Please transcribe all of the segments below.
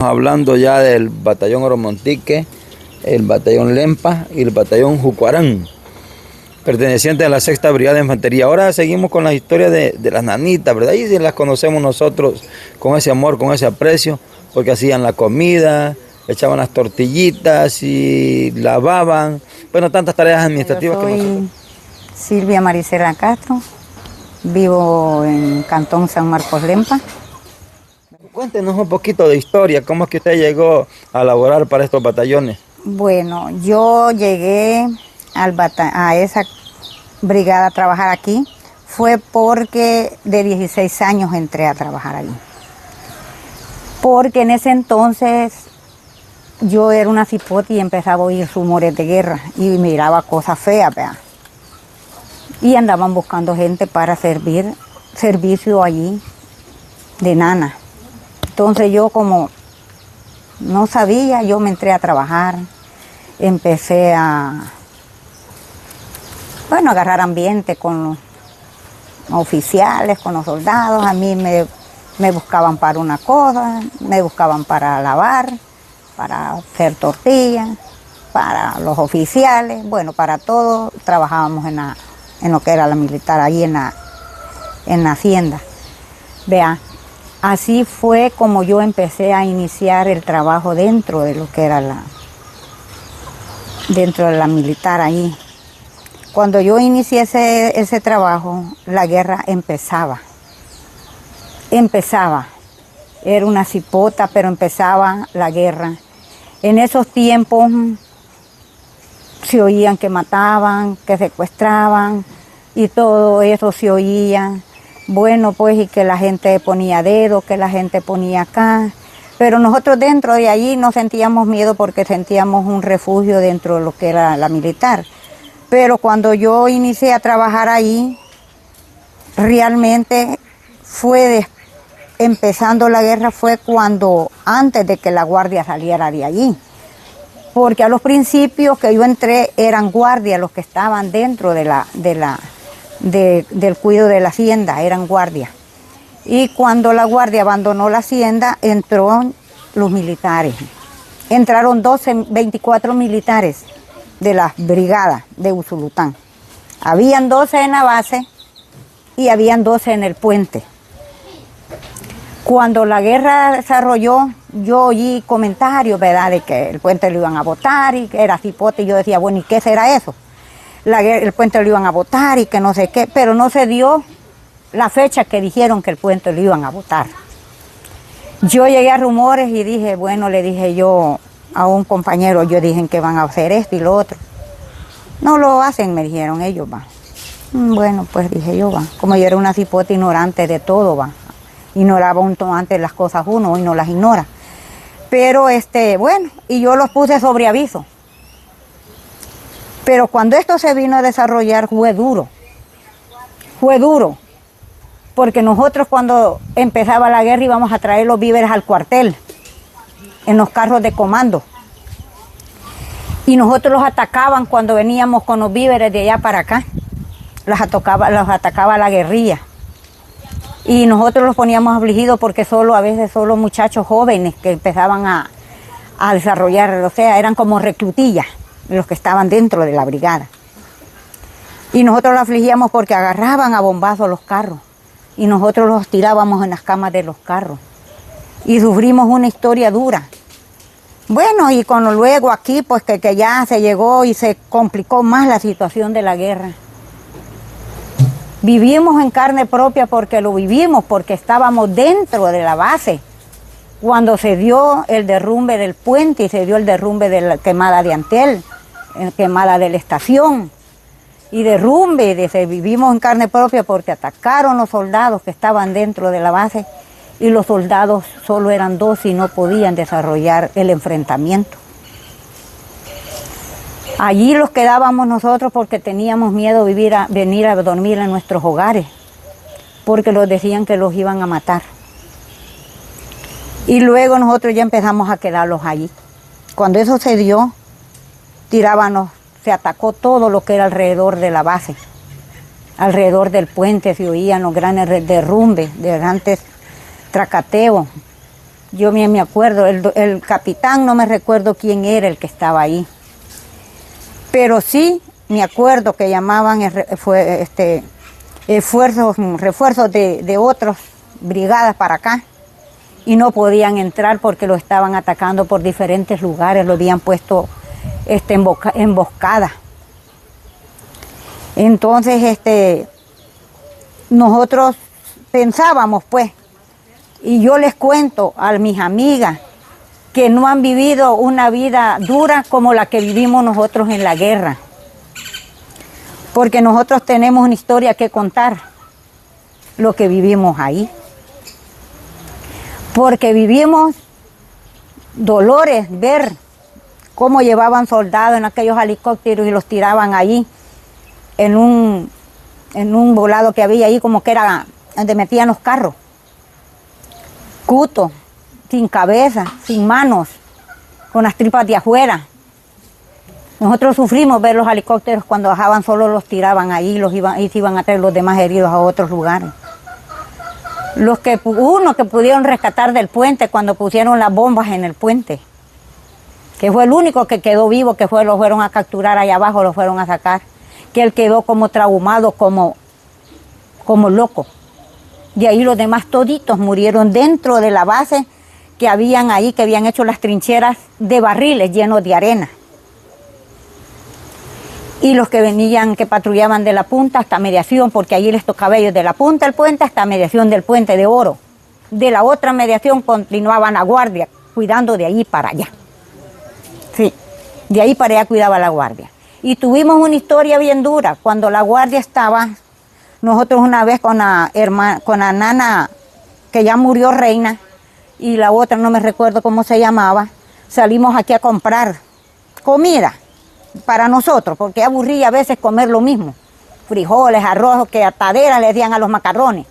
Hablando ya del batallón Oromontique, el batallón Lempa y el batallón Jucuarán, perteneciente a la 6ª Brigada de Infantería. Ahora seguimos con la historia de las nanitas, ¿verdad? Y las conocemos nosotros con ese amor, con ese aprecio, porque hacían la comida, echaban las tortillitas y lavaban, bueno, tantas tareas administrativas que nosotros. Soy Silvia Maricela Castro, vivo en Cantón San Marcos Lempa. Cuéntenos un poquito de historia, ¿cómo es que usted llegó a laborar para estos batallones? Bueno, yo llegué a esa brigada a trabajar aquí, fue porque de 16 años entré a trabajar allí. Porque en ese entonces yo era una cipote y empezaba a oír rumores de guerra y miraba cosas feas, ¿verdad? Y andaban buscando gente para servicio allí de nana. Entonces yo como no sabía, yo me entré a trabajar, empecé a agarrar ambiente con los oficiales, con los soldados. A mí me buscaban para una cosa, me buscaban para lavar, para hacer tortillas, para los oficiales, bueno, para todo trabajábamos en lo que era la militar, ahí en la hacienda. Vea, así fue como yo empecé a iniciar el trabajo dentro de lo que era dentro de la militar ahí. Cuando yo inicié ese trabajo, la guerra empezaba. Era una cipota, pero empezaba la guerra. En esos tiempos se oían que mataban, que secuestraban y todo eso se oía. Bueno, pues y que la gente ponía dedo, que la gente ponía acá. Pero nosotros dentro de allí no sentíamos miedo porque sentíamos un refugio dentro de lo que era la militar. Pero cuando yo inicié a trabajar ahí, realmente empezando la guerra fue antes de que la guardia saliera de allí. Porque a los principios que yo entré eran guardias los que estaban dentro del cuidado de la hacienda, eran guardias. Y cuando la guardia abandonó la hacienda, entraron los militares. Entraron 24 militares de las brigadas de Usulután. Habían 12 en la base y habían 12 en el puente. Cuando la guerra desarrolló, yo oí comentarios, ¿verdad?, de que el puente lo iban a botar y que era cipote, y yo decía, bueno, ¿y qué será eso? El puente lo iban a botar y que no sé qué, pero no se dio la fecha que dijeron que el puente lo iban a botar. Yo llegué a rumores y dije, bueno, le dije yo a un compañero, yo dije que van a hacer esto y lo otro. No lo hacen, me dijeron ellos, va. Bueno, pues dije yo, va. Como yo era una cipote ignorante de todo, va. Ignoraba antes las cosas uno, hoy no las ignora. Pero bueno, y yo los puse sobre aviso. Pero cuando esto se vino a desarrollar fue duro, porque nosotros cuando empezaba la guerra íbamos a traer los víveres al cuartel, en los carros de comando. Y nosotros los atacaban cuando veníamos con los víveres de allá para acá, los atacaba la guerrilla. Y nosotros los poníamos afligidos porque a veces solo muchachos jóvenes que empezaban a desarrollar, o sea, eran como reclutillas los que estaban dentro de la brigada. Y nosotros los afligíamos porque agarraban a bombazos los carros y nosotros los tirábamos en las camas de los carros. Y sufrimos una historia dura. Bueno, y luego aquí, pues que ya se llegó y se complicó más la situación de la guerra. Vivimos en carne propia porque lo vivimos, porque estábamos dentro de la base. Cuando se dio el derrumbe del puente y se dio el derrumbe de la quemada de Antel, quemada de la estación, y vivimos en carne propia porque atacaron los soldados que estaban dentro de la base y los soldados solo eran 2 y no podían desarrollar el enfrentamiento. Allí los quedábamos nosotros porque teníamos miedo venir a dormir en nuestros hogares, porque los decían que los iban a matar. Y luego nosotros ya empezamos a quedarlos allí. Cuando eso se dio, se atacó todo lo que era alrededor de la base. Alrededor del puente se oían los grandes derrumbes, de grandes tracateos. Yo me acuerdo, el capitán no me recuerdo quién era el que estaba ahí. Pero sí me acuerdo que llamaban refuerzos de otras brigadas para acá y no podían entrar porque lo estaban atacando por diferentes lugares, lo habían puesto emboscada. Entonces nosotros pensábamos pues, y yo les cuento a mis amigas que no han vivido una vida dura como la que vivimos nosotros en la guerra. Porque nosotros tenemos una historia que contar, lo que vivimos ahí. Porque vivimos dolores, ver cómo llevaban soldados en aquellos helicópteros y los tiraban ahí, en un volado que había ahí, como que era donde metían los carros. Cuto, sin cabeza, sin manos, con las tripas de afuera. Nosotros sufrimos ver los helicópteros cuando bajaban, solo los tiraban ahí y se iban a traer los demás heridos a otros lugares. Unos que pudieron rescatar del puente cuando pusieron las bombas en el puente, que fue el único que quedó vivo, lo fueron a capturar allá abajo, lo fueron a sacar, que él quedó como traumado, como loco. De ahí los demás toditos murieron dentro de la base que habían ahí, que habían hecho las trincheras de barriles llenos de arena. Y los que venían, que patrullaban de la punta hasta mediación, porque allí les tocaba a ellos de la punta del puente hasta mediación del puente de Oro. De la otra mediación continuaban la guardia, cuidando de allí para allá. Sí, de ahí para allá cuidaba la guardia. Y tuvimos una historia bien dura, cuando la guardia estaba, nosotros una vez con la nana, que ya murió reina, y la otra no me recuerdo cómo se llamaba, salimos aquí a comprar comida para nosotros, porque aburría a veces comer lo mismo, frijoles, arroz, que ataderas le decían a los macarrones.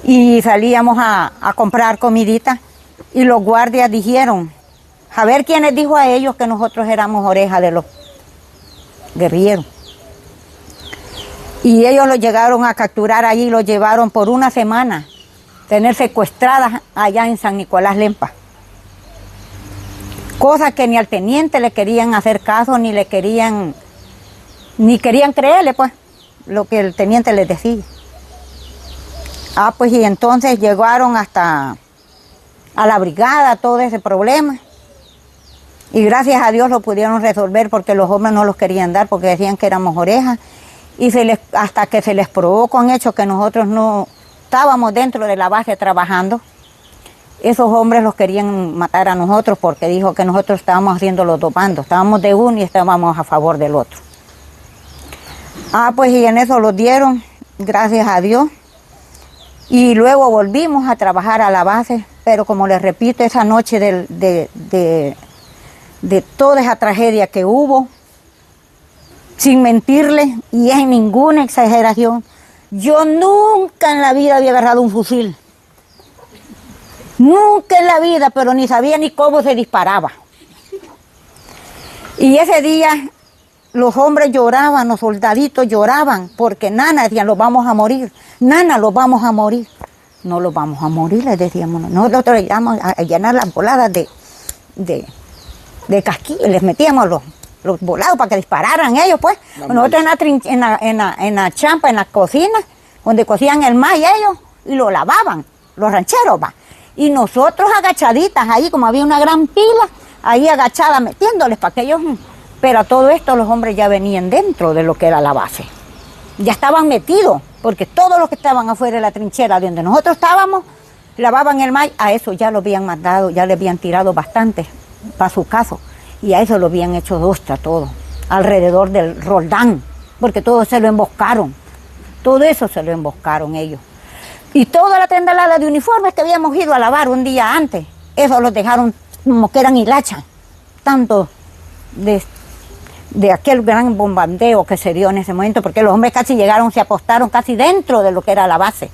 Y salíamos a comprar comidita y los guardias dijeron, a ver quién les dijo a ellos que nosotros éramos orejas de los guerrilleros. Y ellos los llegaron a capturar allí y los llevaron por una semana, tener secuestradas allá en San Nicolás Lempa. Cosas que ni al teniente le querían hacer caso, ni querían creerle, pues, lo que el teniente les decía. Pues y entonces llegaron hasta a la brigada, todo ese problema. Y gracias a Dios lo pudieron resolver porque los hombres no los querían dar porque decían que éramos orejas. Y hasta que se les probó con hechos que nosotros no estábamos dentro de la base trabajando, esos hombres los querían matar a nosotros porque dijo que nosotros estábamos haciendo los dos bandos, estábamos de uno y estábamos a favor del otro. Pues y en eso los dieron, gracias a Dios. Y luego volvimos a trabajar a la base, pero como les repito, esa noche de toda esa tragedia que hubo, sin mentirles, y es ninguna exageración, yo nunca en la vida había agarrado un fusil. Nunca en la vida, pero ni sabía ni cómo se disparaba. Y ese día los hombres lloraban, los soldaditos lloraban, porque nana, decían, los vamos a morir, nana, los vamos a morir. No los vamos a morir, les decíamos. Nosotros les íbamos a llenar las voladas de casquillos, les metíamos los volados para que dispararan ellos, pues. Nosotros en la champa, en la cocina, donde cocían el maíz ellos, y lo lavaban, los rancheros, va. Y nosotros agachaditas ahí, como había una gran pila, ahí agachadas metiéndoles para que ellos... Pero a todo esto los hombres ya venían dentro de lo que era la base. Ya estaban metidos, porque todos los que estaban afuera de la trinchera donde nosotros estábamos, lavaban el maíz, a eso ya lo habían mandado, ya le habían tirado bastante para su caso. Y a eso lo habían hecho dostra todo, alrededor del Roldán, porque todo se lo emboscaron. Todo eso se lo emboscaron ellos. Y toda la tendalada de uniformes que habíamos ido a lavar un día antes, eso los dejaron como que eran hilachas, tanto de aquel gran bombardeo que se dio en ese momento, porque los hombres casi llegaron, se apostaron casi dentro de lo que era la base.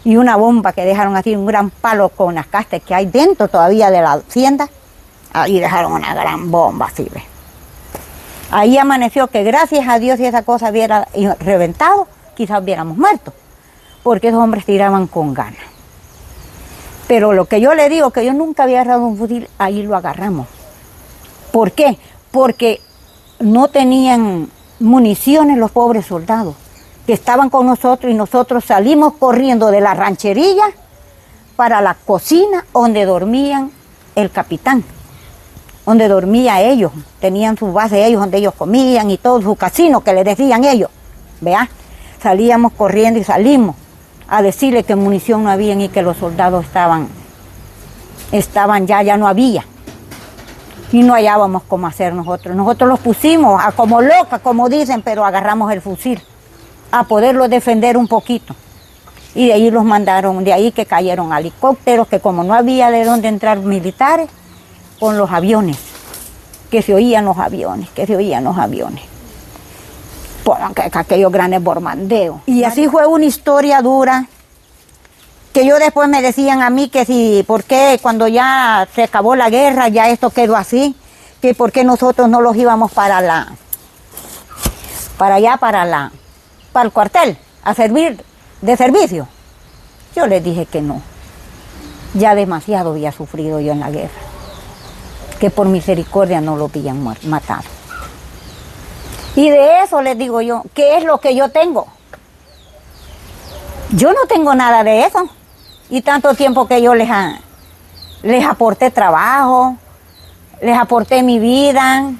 Y una bomba que dejaron así, un gran palo con las castas que hay dentro todavía de la hacienda, ahí dejaron una gran bomba así, ¿ves? Ahí amaneció que gracias a Dios si esa cosa hubiera reventado, quizás hubiéramos muerto, porque esos hombres tiraban con ganas. Pero lo que yo le digo, que yo nunca había agarrado un fusil, ahí lo agarramos. ¿Por qué? Porque no tenían municiones los pobres soldados, que estaban con nosotros y nosotros salimos corriendo de la rancherilla para la cocina donde dormían el capitán, donde dormía ellos, tenían su base ellos, donde ellos comían y todo su casino que les decían ellos, ¿vea? Salíamos corriendo y salimos a decirle que munición no había y que los soldados estaban ya no había. Y no hallábamos cómo hacer nosotros. Nosotros los pusimos a como locas, como dicen, pero agarramos el fusil a poderlos defender un poquito. Y de ahí los mandaron, de ahí que cayeron helicópteros, que como no había de dónde entrar militares, con los aviones, que se oían los aviones, por aquellos grandes bombardeos. Y así fue una historia dura, que yo después me decían a mí que si, ¿por qué cuando ya se acabó la guerra, ya esto quedó así? Que por qué nosotros no los íbamos para el cuartel, a servir de servicio. Yo les dije que no, ya demasiado había sufrido yo en la guerra, que por misericordia no lo habían matado. Y de eso les digo yo, ¿qué es lo que yo tengo? Yo no tengo nada de eso. Y tanto tiempo que yo les aporté trabajo, les aporté mi vida,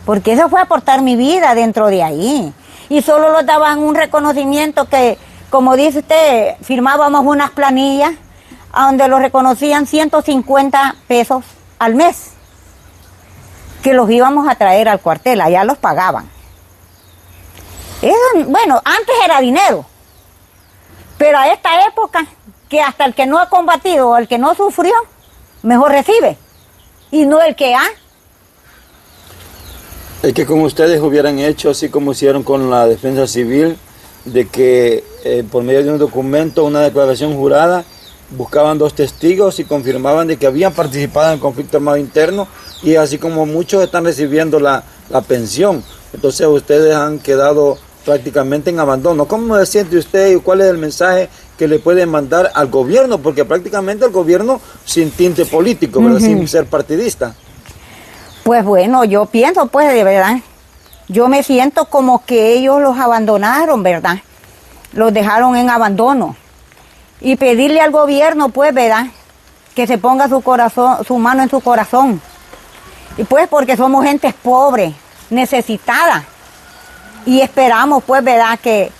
porque eso fue aportar mi vida dentro de ahí. Y solo nos daban un reconocimiento que, como dice usted, firmábamos unas planillas a donde los reconocían 150 pesos al mes, que los íbamos a traer al cuartel, allá los pagaban. Eso, bueno, antes era dinero, pero a esta época, que hasta el que no ha combatido o el que no sufrió, mejor recibe, y no el que ha. Es que como ustedes hubieran hecho, así como hicieron con la defensa civil, de que por medio de un documento, una declaración jurada, buscaban 2 testigos y confirmaban de que habían participado en el conflicto armado interno, y así como muchos están recibiendo la pensión. Entonces ustedes han quedado prácticamente en abandono. ¿Cómo se siente usted y cuál es el mensaje que le pueden mandar al gobierno? Porque prácticamente el gobierno sin tinte político, ¿verdad? Sin ser partidista. Pues bueno, yo pienso, pues, de verdad, yo me siento como que ellos los abandonaron, ¿verdad? Los dejaron en abandono. Y pedirle al gobierno, pues, ¿verdad?, que se ponga su mano en su corazón. Y pues porque somos gente pobre, necesitada. Y esperamos, pues, ¿verdad?, que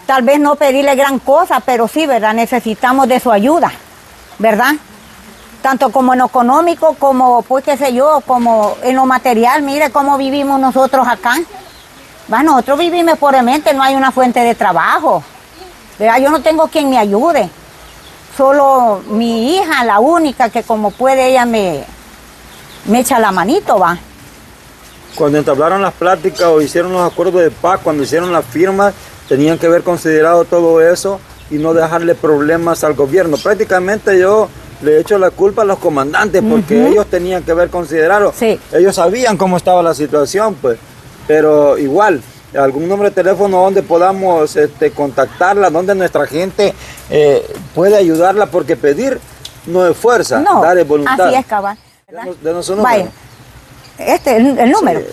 tal vez no pedirle gran cosa, pero sí, ¿verdad?, necesitamos de su ayuda, ¿verdad? Tanto como en lo económico, como, pues, qué sé yo, como en lo material. Mire cómo vivimos nosotros acá. Bueno, nosotros vivimos pobremente, no hay una fuente de trabajo, ¿verdad? Yo no tengo quien me ayude. Solo mi hija, la única, que como puede ella me echa la manito, va. Cuando entablaron las pláticas o hicieron los acuerdos de paz, cuando hicieron las firmas, tenían que haber considerado todo eso y no dejarle problemas al gobierno. Prácticamente yo le echo la culpa a los comandantes, porque ellos tenían que haber considerado. Sí. Ellos sabían cómo estaba la situación, pues, pero igual, algún número de teléfono donde podamos contactarla, donde nuestra gente puede ayudarla, porque pedir no es fuerza, no, dar es voluntad. Así es, cabal. Denos un número. Vaya, el número. Sí.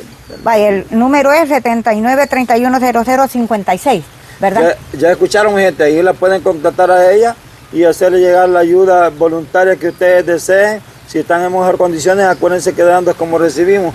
Vaya, el número es 79310056, ¿verdad? Ya escucharon, gente, ahí la pueden contactar a ella y hacerle llegar la ayuda voluntaria que ustedes deseen. Si están en mejores condiciones, acuérdense que dando es como recibimos.